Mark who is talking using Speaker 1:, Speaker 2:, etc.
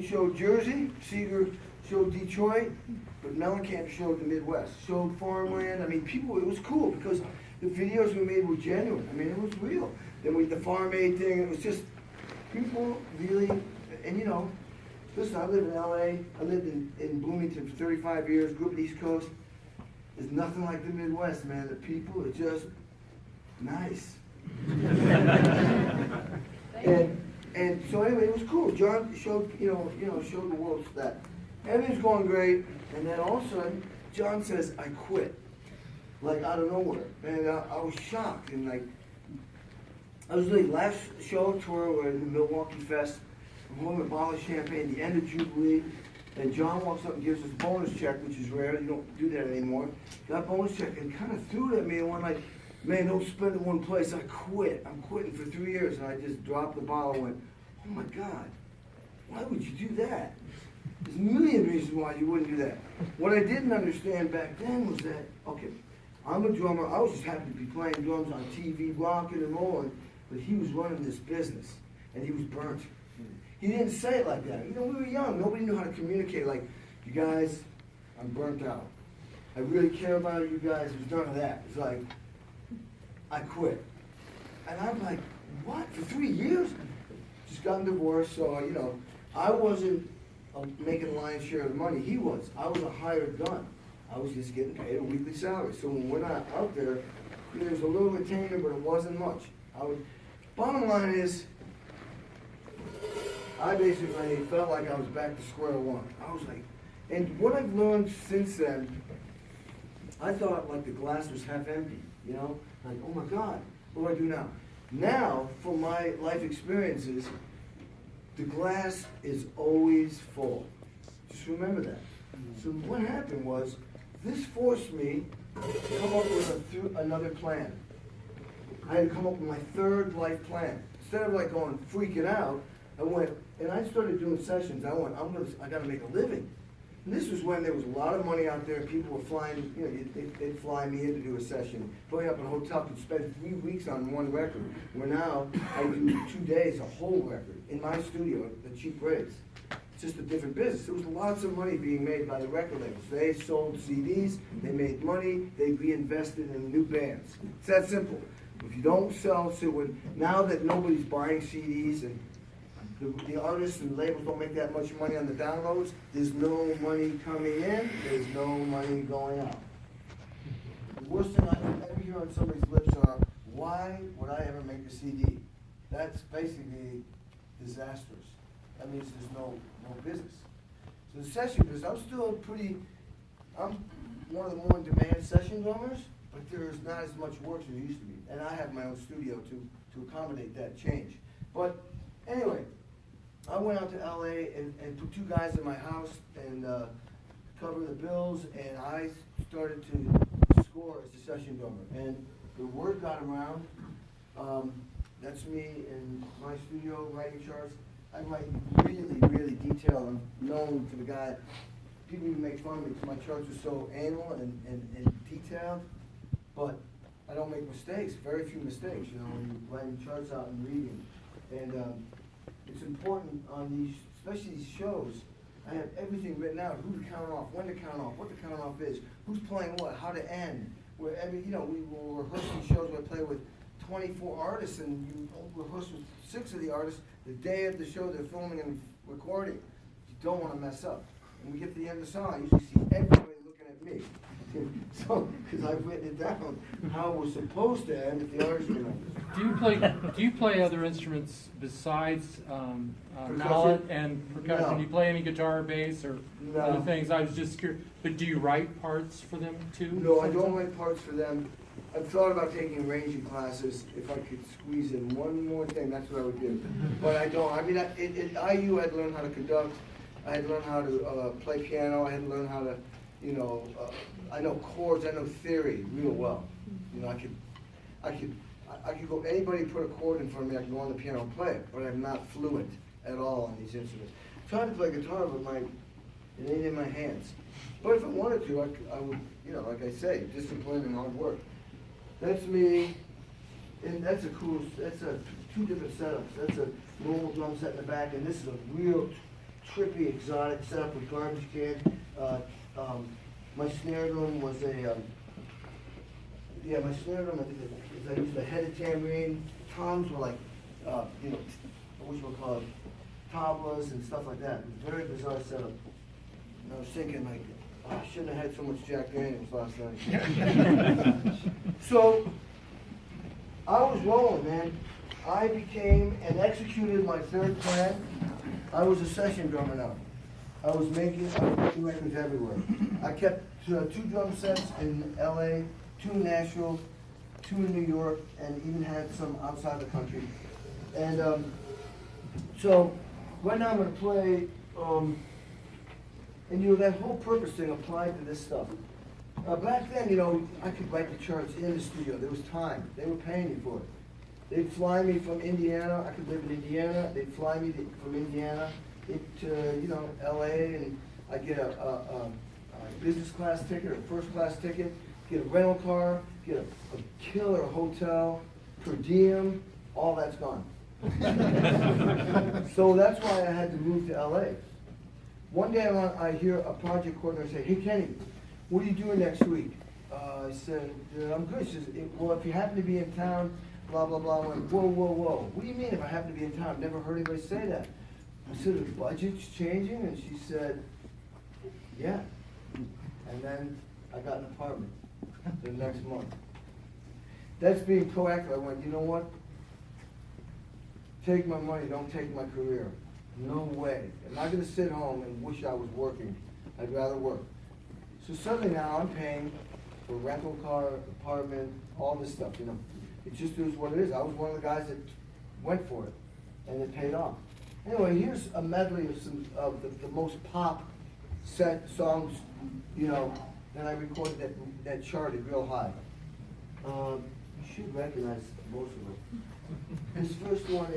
Speaker 1: showed Jersey, Seeger showed Detroit, but Mellencamp showed the Midwest, showed farmland. I mean, people, it was cool because the videos we made were genuine. I mean, it was real. Then with the Farm Aid thing, it was just, people really, and you know, listen, I live in LA, I lived in Bloomington for 35 years, grew up in the East Coast. There's nothing like the Midwest, man. The people are just nice. And so anyway, it was cool. John showed, showed the world that everything's going great, and then all of a sudden, John says, I quit. Like out of nowhere. And I was shocked, and like, I was like, last show tour, we're in the Milwaukee Fest, I'm holding a bottle of champagne, the end of Jubilee, and John walks up and gives us a bonus check, which is rare, you don't do that anymore. Got a bonus check and kind of threw it at me and went like, man, don't spend it in one place, I quit. I'm quitting for 3 years. And I just dropped the bottle and went, oh my God, why would you do that? There's a million reasons why you wouldn't do that. What I didn't understand back then was that, okay, I'm a drummer, I was just happy to be playing drums on TV, rocking and rolling, but he was running this business, and he was burnt. He didn't say it like that. You know, we were young. Nobody knew how to communicate like, you guys, I'm burnt out. I really care about you guys. There's none of that. It's like, I quit. And I'm like, what? For 3 years? Just gotten divorced, so, you know, I wasn't making a lion's share of the money. He was. I was a hired gun. I was just getting paid a weekly salary. So when we're not out there, there was a little retainer, but it wasn't much. Bottom line is, I basically felt like I was back to square one. I was like, and what I've learned since then, I thought like the glass was half empty, you know? Like, oh my God, what do I do now? Now, from my life experiences, the glass is always full. Just remember that. So what happened was, this forced me to come up with another plan. I had to come up with my third life plan. Instead of like going freaking out, I went, and I started doing sessions. I went, I gotta make a living. And this was when there was a lot of money out there. People were flying, you know, they'd fly me in to do a session. Going up in a hotel, could spend 3 weeks on one record. Where now, I do 2 days, a whole record, in my studio at cheap rates. It's just a different business. There was lots of money being made by the record labels. They sold CDs, they made money, they reinvested in new bands. It's that simple. If you don't sell, now that nobody's buying CDs and the artists and labels don't make that much money on the downloads, there's no money coming in, there's no money going out. The worst thing I ever hear on somebody's lips are, why would I ever make a CD? That's basically disastrous. That means there's no business. So the session business, I'm one of the more in-demand session drummers, but there's not as much work as there used to be. And I have my own studio to accommodate that change. But anyway, I went out to LA and put 2 guys in my house and cover the bills, and I started to score as a session drummer. And the word got around. That's me in my studio writing charts. I write really, really detailed. I'm known for the guy. People even make fun of me because my charts are so anal and detailed, but I don't make mistakes, very few mistakes, you know, when you're writing charts out and reading. And it's important on these, especially these shows, I have everything written out, who to count off, when to count off, what the count off is, who's playing what, how to end. We will rehearse these shows where I play with 24 artists, and you rehearse with 6 of the artists. The day of the show they're filming and recording. You don't want to mess up. When we get to the end of the song, I usually see everybody looking at me. So, because I've written it down, how we're supposed to end if the artist remembers.
Speaker 2: Do you play other instruments besides mallet and percussion?
Speaker 1: No.
Speaker 2: Do you play any guitar, bass, or
Speaker 1: No.
Speaker 2: other things? I was just curious. But do you write parts for them too?
Speaker 1: No, I don't write parts for them. I've thought about taking arranging classes. If I could squeeze in one more thing, that's what I would do. But I don't. I mean, at IU, I had to learn how to conduct. I had to learn how to play piano. I had to learn how to, I know chords. I know theory real well. You know, I could go. Anybody put a chord in front of me, I can go on the piano and play it. But I'm not fluent at all on these instruments. I'm trying to play guitar, but it ain't in my hands. But if I wanted to, I would. You know, like I say, discipline and hard work. That's me, and that's a 2 different setups. That's a normal drum set in the back, and this is a real trippy, exotic, set up with garbage can. My snare drum was my snare drum, I used a headed tambourine. Toms were like, whatchamacallit, tablas and stuff like that. It was a very bizarre setup. And I was thinking like, I shouldn't have had so much Jack Daniels last night. So, I was rolling, man. I became and executed my third plan. I was a session drummer now. I was making records everywhere. I kept 2 drum sets in LA, 2 in Nashville, 2 in New York, and even had some outside the country. And so right now I'm gonna play, and that whole purpose thing applied to this stuff. Back then, I could write the charts in the studio. There was time. They were paying me for it. They'd fly me from Indiana. I could live in Indiana. They'd fly me from Indiana to, LA, and I'd get a business class ticket or a first class ticket, get a rental car, get a killer hotel, per diem, all that's gone. So that's why I had to move to LA. One day I hear a project coordinator say, "Hey Kenny, what are you doing next week?" I said, "I'm good." She says, "Well, if you happen to be in town, blah, blah, blah." I went, whoa, whoa, whoa. What do you mean if I happen to be in town? I've never heard anybody say that. I said, "The budget's changing?" And she said, "Yeah." And then I got an apartment the next month. That's being proactive. I went, you know what? Take my money, don't take my career. No way. I'm not gonna sit home and wish I was working. I'd rather work. So suddenly now I'm paying for rental car, apartment, all this stuff, It just is what it is. I was one of the guys that went for it, and it paid off. Anyway, here's a medley of some of the most pop set songs, that I recorded that charted real high. You should recognize most of them. This first one is